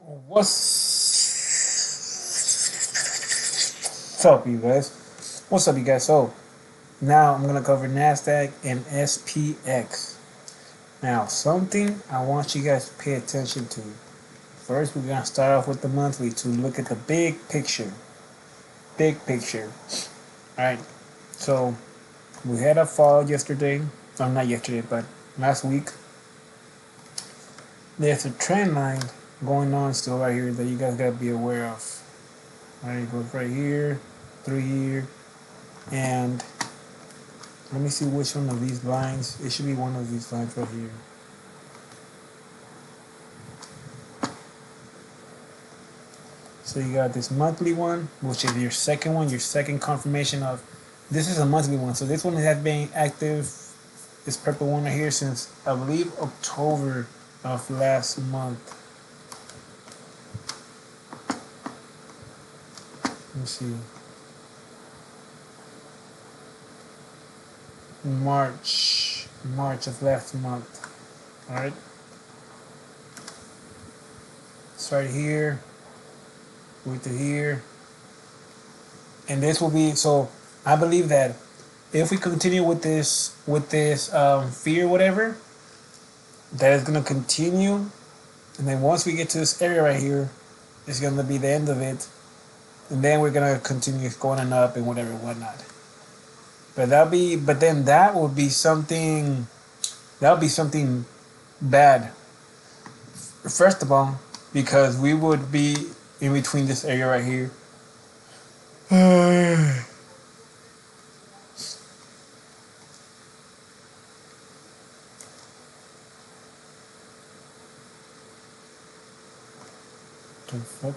What's up, you guys? What's up, you guys? So now I'm gonna cover Nasdaq and SPX. Now, something I want you guys to pay attention to. First, we're gonna start off with the monthly to look at the big picture. Big picture. All right. So we had a fall yesterday. Not yesterday, but last week. There's a trend line going on still right here that you guys gotta be aware of. All right, it goes right here, through here, and let me see which one of these lines. It should be one of these lines right here. So you got this monthly one, which is your second one, your second confirmation of this is a monthly one. So this one has been active, this purple one right here, since I believe October of last month. Let me see. March of last month. All right. It's right here, with to here, and this will be so. I believe that if we continue with this fear, whatever, that is gonna continue, and then once we get to this area right here, it's gonna be the end of it, and then we're gonna continue going and up and whatever and whatnot. But then that would be something. That would be something bad. First of all, because we would be in between this area right here. The fuck?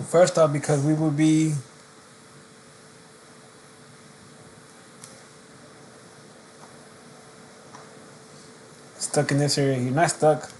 First off, because we would be stuck in this area here. Not stuck,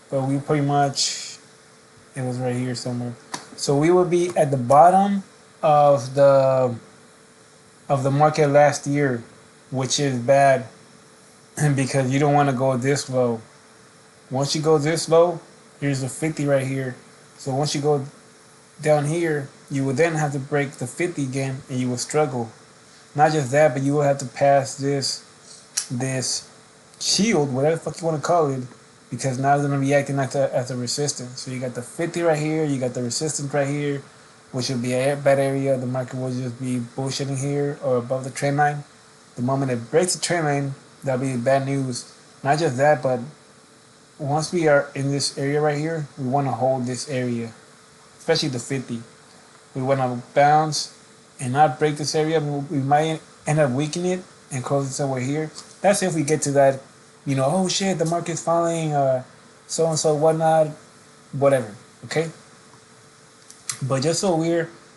but we pretty much it was right here somewhere. So we would be at the bottom of the market last year, which is bad because you don't want to go this low. Once you go this low, here's the 50 right here. So once you go down here, you will then have to break the 50 again, and you will struggle. Not just that, but you will have to pass this shield, whatever the fuck you want to call it, because now it's gonna be acting like as a resistance. So you got the 50 right here, you got the resistance right here, which will be a bad area. The market will just be bullshitting here or above the trend line. The moment it breaks the trend line, that'll be bad news. Not just that, but once we are in this area right here, we want to hold this area, especially the 50. We want to bounce and not break this area. We might end up weakening it and close it somewhere here. That's if we get to that, oh shit, the market's falling, so and so, whatnot, whatever. Okay, but just so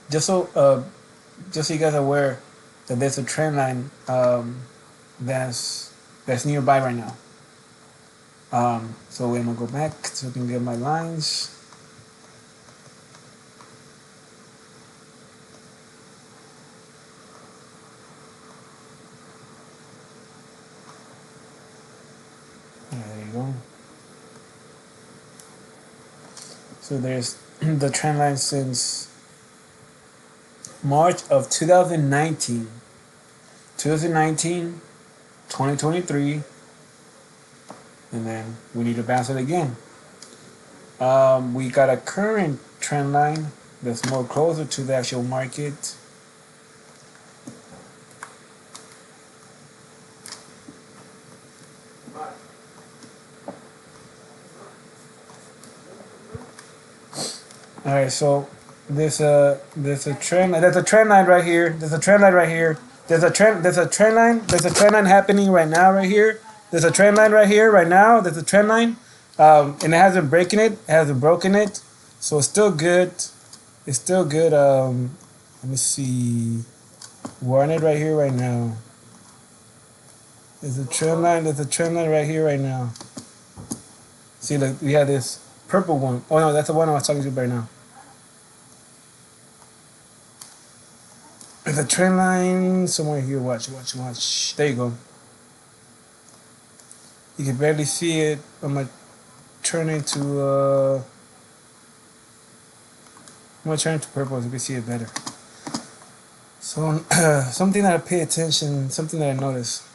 just so you guys are aware that there's a trend line that's nearby right now. So I'm gonna go back so I can get my lines. There you go. So there's the trend line since March of 2019, 2023, and then we need to bounce it again. We got a current trend line that's more closer to the actual market. All right, so there's a trend line right here. There's a trend line right here. There's a trend line happening right now right here. There's a trend line right here right now. There's a trend line, and it hasn't breaking it. It hasn't broken it, so it's still good. It's still good. Let me see. We're on it right here right now. There's a trend line. There's a trend line right here right now. See, look, we have this purple one. Oh no, that's the one I was talking to right now. The trend line somewhere here. Watch. There you go. You can barely see it. I'm gonna turn it to purple so you can see it better. So something that I pay attention, something that I notice.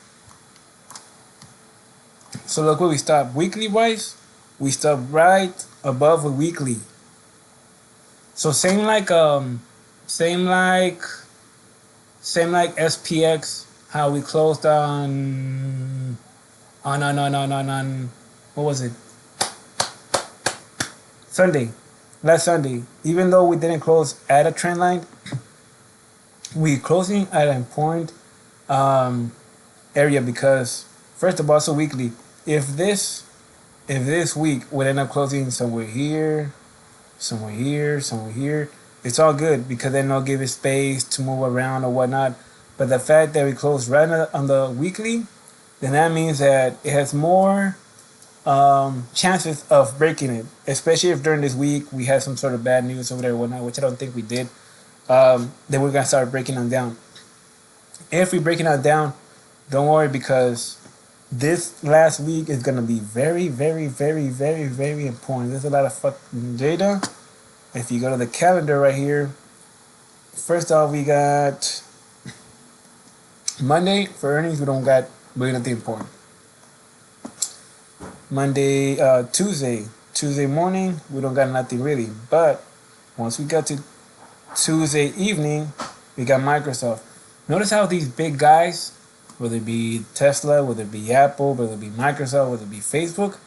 So look where we stop. Weekly wise, we stop right above the weekly. So same like SPX, how we closed on what was it? Last Sunday. Even though we didn't close at a trend line, we closing at a point area because first of all, it's a weekly. If this week would end up closing somewhere here, it's all good because then they'll give it space to move around or whatnot. But the fact that we closed right on the weekly, then that means that it has more chances of breaking it, especially if during this week we had some sort of bad news over there or whatnot, which I don't think we did. Then we're gonna start breaking them down. If we breaking it down, don't worry because this last week is gonna be very, very, very, very, very important. There's a lot of fucking data. If you go to the calendar right here, first off we got Monday for earnings. We don't got really nothing important. Monday, Tuesday morning, we don't got nothing really. But once we got to Tuesday evening, we got Microsoft. Notice how these big guys, whether it be Tesla, whether it be Apple, whether it be Microsoft, whether it be Facebook,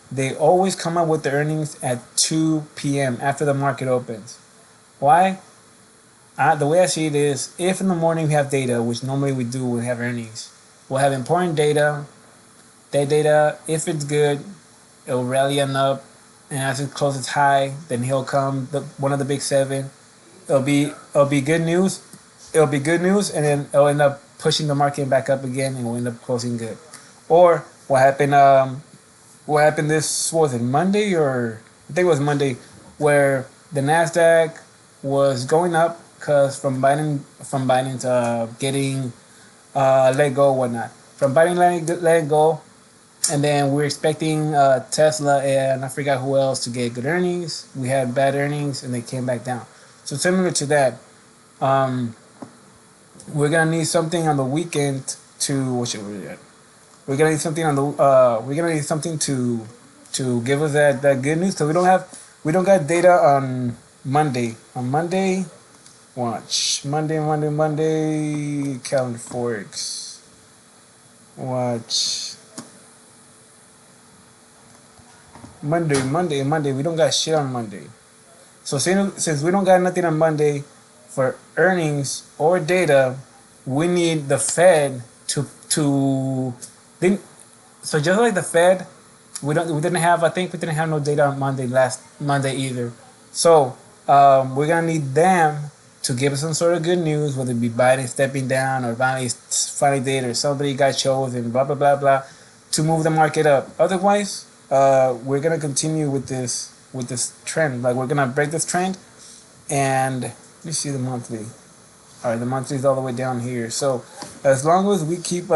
they always come up with the earnings at 2 p.m. after the market opens. Why? The way I see it is, if in the morning we have data, which normally we do, we have earnings, we'll have important data. That data, if it's good, it'll rally on up, and as it closes high, then he'll come one of the big seven. It'll be good news. It'll be good news, and then it'll end up pushing the market back up again, and we'll end up closing good. Or what happened? What happened this, what was it, Monday, or I think it was Monday, where the nasdaq was going up because from Biden getting let go or whatnot. From Biden letting go, and then we're expecting Tesla and I forgot who else to get good earnings. We had bad earnings and they came back down. So similar to that, we're gonna need something on the weekend to what should we get? We're gonna need something on the we're gonna need something to give us that good news because we don't got data on Monday. On Monday, watch Monday calendar forex. Watch Monday. We don't got shit on Monday. So since we don't got nothing on Monday for earnings or data, we need the Fed to think. So just like the Fed, we didn't have no data on last Monday either. So we're gonna need them to give us some sort of good news, whether it be Biden stepping down or finally did or somebody got chosen, blah blah blah blah, to move the market up. Otherwise, we're gonna continue with this trend. Like we're gonna break this trend, and let me see the monthly. All right, the monthly is all the way down here. So as long as we keep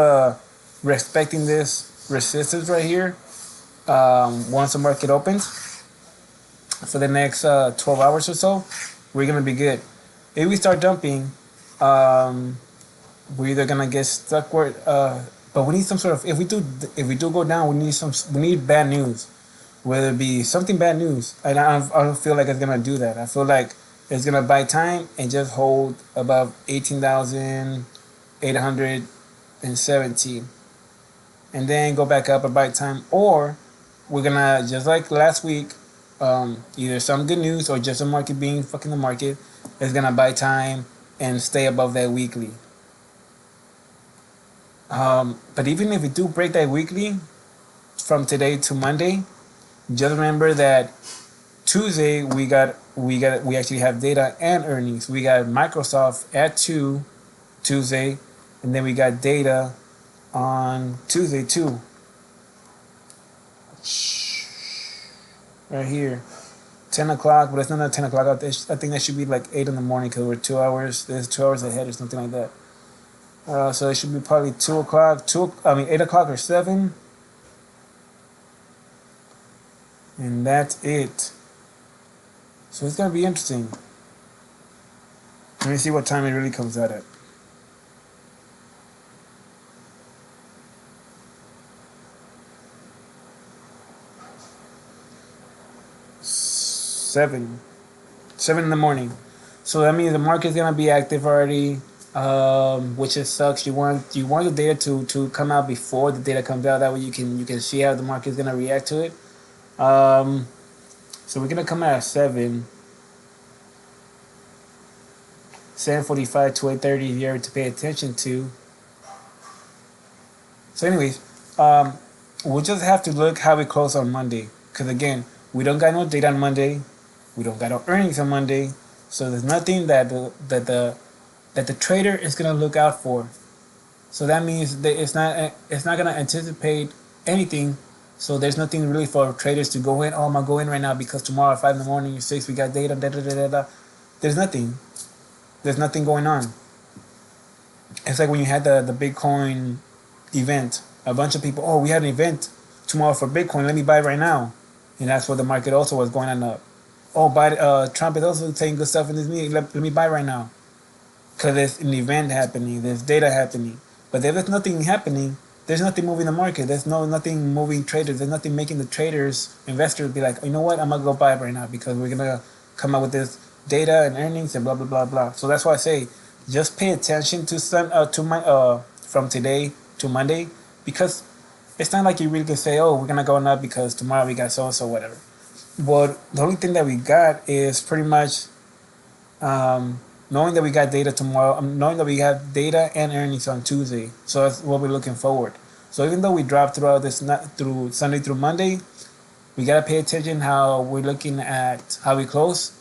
respecting this resistance right here, once the market opens for the next 12 hours or so, we're gonna be good. If we start dumping, we're either gonna get stuck where. But we need some sort of. If we do go down, we need bad news, whether it be something bad news. And I don't feel like it's gonna do that. I feel like it's gonna buy time and just hold above 18,817, and then go back up and buy time. Or we're gonna just like last week, either some good news or just the market being fucking the market is gonna buy time and stay above that weekly. But even if we do break that weekly from today to Monday, just remember that Tuesday we actually have data and earnings. We got Microsoft at 2 Tuesday, and then we got data on Tuesday too. Right here. 10 o'clock, but it's not at 10 o'clock. I think that should be like 8 in the morning because we're 2 hours. There's 2 hours ahead or something like that. So it should be probably 2 o'clock, 8 o'clock or 7. And that's it. So it's going to be interesting. Let me see what time it really comes out at. 7 in the morning. So that means the market's gonna be active already, which just sucks. You want the data to come out before the data comes out. That way you can see how the market's gonna react to it. So we're gonna come out at 7:45 to 8:30 here to pay attention to. So anyways, we'll just have to look how we close on Monday. Because again, we don't got no data on Monday. We don't got no earnings on Monday. So there's nothing that the trader is gonna look out for. So that means that it's not gonna anticipate anything. So there's nothing really for traders to go in. Oh, I'm gonna go in right now because tomorrow at 5 in the morning or 6 we got data. Da, da, da, da, da. There's nothing. There's nothing going on. It's like when you had the Bitcoin event. A bunch of people, oh, we had an event tomorrow for Bitcoin. Let me buy right now, and that's what the market also was going on up. Oh, Trump is also saying good stuff in this meeting. Let me buy right now, because there's an event happening. There's data happening. But if there's nothing happening, there's nothing moving the market. There's nothing moving traders. There's nothing making the traders, investors be like, you know what, I'm gonna go buy it right now because we're gonna come out with this data and earnings and blah blah blah blah. So that's why I say, just pay attention from today to Monday, because it's not like you really can say, oh, we're gonna go up because tomorrow we got so and so whatever. But the only thing that we got is pretty much knowing that we got data tomorrow, knowing that we have data and earnings on Tuesday. So that's what we're looking forward. So even though we dropped throughout this through Sunday through Monday, we gotta pay attention how we're looking at how we close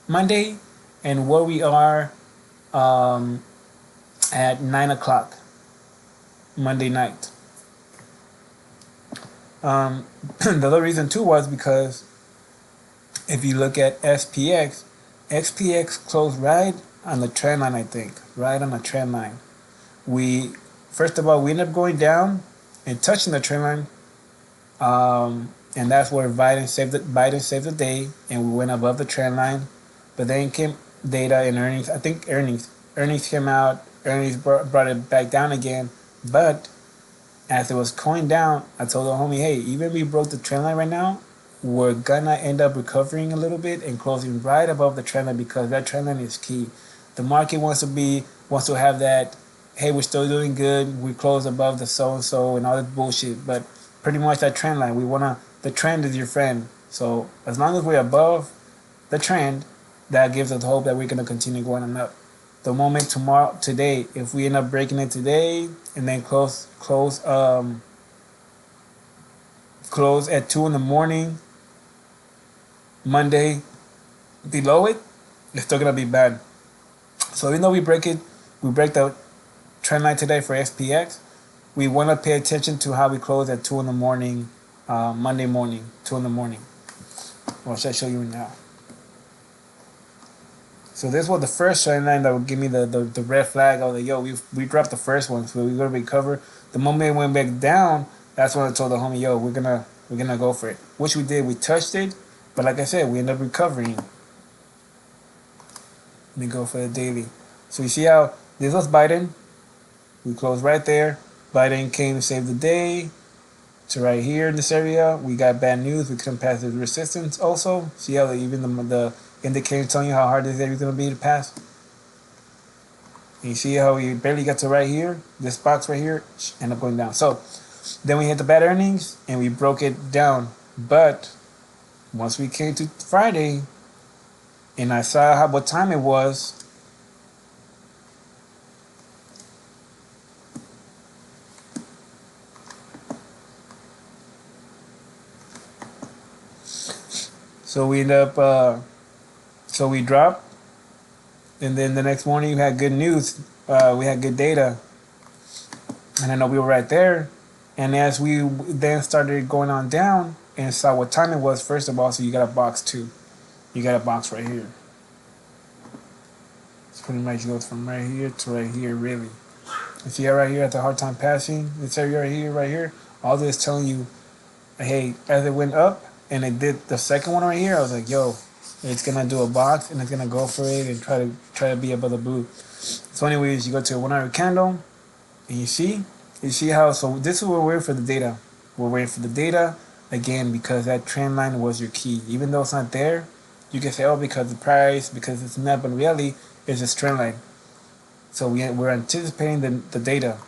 Monday and where we are at 9 o'clock Monday night. The other reason too was because if you look at SPX closed right on the trend line, I think. Right on the trend line. First of all, we ended up going down and touching the trend line. And that's where Biden saved the day, and we went above the trend line. But then came data and earnings. I think earnings came out. Earnings brought it back down again. But as it was going down, I told the homie, hey, even if we broke the trend line right now, we're gonna end up recovering a little bit and closing right above the trend line, because that trend line is key. The market wants to have that, hey, we're still doing good, we close above the so and so and all that bullshit. But pretty much that trend line, the trend is your friend. So as long as we're above the trend, that gives us hope that we're gonna continue going on up. The moment today, if we end up breaking it today and then close at 2 in the morning Monday below it, it's still gonna be bad. So even though we break the trend line today for SPX, we want to pay attention to how we close at 2 in the morning Monday morning, 2 in the morning. Well, should I show you now? So this was the first trend line that would give me the red flag. I was like, yo, we dropped the first one, so we're gonna recover. The moment it went back down, that's when I told the homie, yo, we're gonna go for it. Which we did. We touched it, but like I said, we ended up recovering. Let me go for the daily. So you see how this was Biden. We closed right there. Biden came to save the day. So right here in this area, we got bad news. We couldn't pass the resistance. Also, see how even the indicator telling you how hard this area is gonna be to pass. And you see how we barely got to right here. This box right here ended up going down. So then we hit the bad earnings and we broke it down. But once we came to Friday and I saw what time it was, so we end up so we dropped, and then the next morning we had good news. We had good data, and I know we were right there. And as we then started going on down and saw what time it was, first of all, so you got a box too. you got a box right here. It's pretty much goes from right here to right here, really. You see right here at the hard time passing, this area right here, all this is telling you, hey, as it went up and it did the second one right here, I was like, yo, it's gonna do a box and it's gonna go for it and try to be above the blue. So anyways, you go to a 1 hour candle and you see how, so this is what we're waiting for the data. We're waiting for the data again because that trend line was your key. Even though it's not there, you can say, oh, because the price, because it's not, but in reality, it's a trend line. So we're anticipating the data.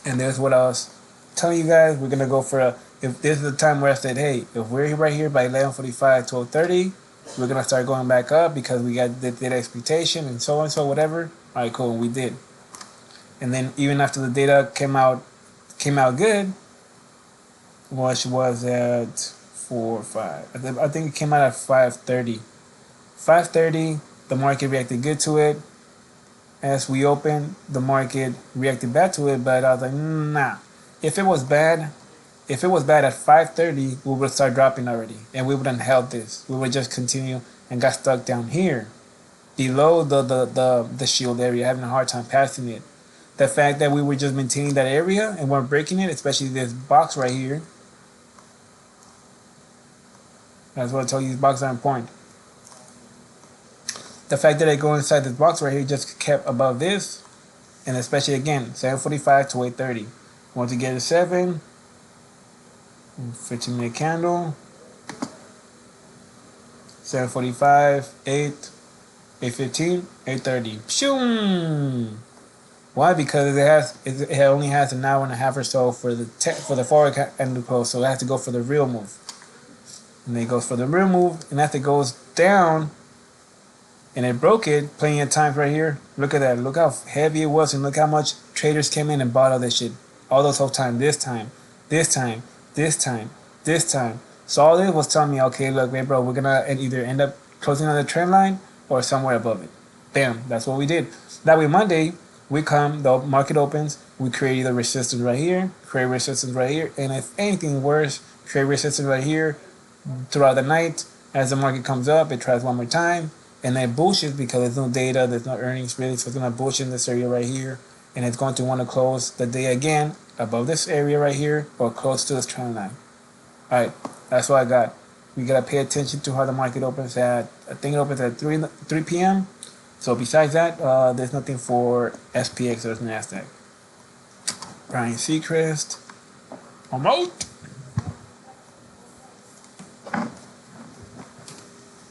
And there's what I was telling you guys. We're gonna go for if this is the time where I said, hey, if we're right here by 11:45, 12:30, we're gonna start going back up because we got the data expectation and so whatever. All right, cool, we did. And then even after the data came out good, which was at 4 or 5. I think it came out at 5:30. 5:30, the market reacted good to it. As we opened, the market reacted bad to it, but I was like, nah. If it was bad at 5:30, we would start dropping already, and we wouldn't held this. We would just continue and got stuck down here, below the shield area, having a hard time passing it. The fact that we were just maintaining that area and weren't breaking it, especially this box right here. That's what I told you, these boxes are important. The fact that I go inside this box right here just kept above this, and especially again 7:45 to 8:30. Once you get a 7, 15-minute candle, 7:45, 8, 8:15, 8:30. Shoom! Why? Because it only has an hour and a half or so for the forward candle close, so it has to go for the real move. And then it goes for the real move, and after it goes down. And it broke it plenty of times right here. Look at that. Look how heavy it was, and look how much traders came in and bought all this shit. All those whole time. This time. So all this was telling me, okay, look, man, bro, we're gonna either end up closing on the trend line or somewhere above it. Bam. That's what we did. That way, Monday we come, the market opens, we create either resistance right here, create resistance right here, and if anything worse, create resistance right here throughout the night. As the market comes up, it tries one more time. And then bullshit because there's no data, there's no earnings really, so it's gonna bullshit in this area right here, and it's going to want to close the day again above this area right here or close to this trend line. All right, that's what I got. We gotta pay attention to how the market opens at. I think it opens at 3 p.m. So besides that, there's nothing for SPX or NASDAQ. Brian Seacrest, I'm out.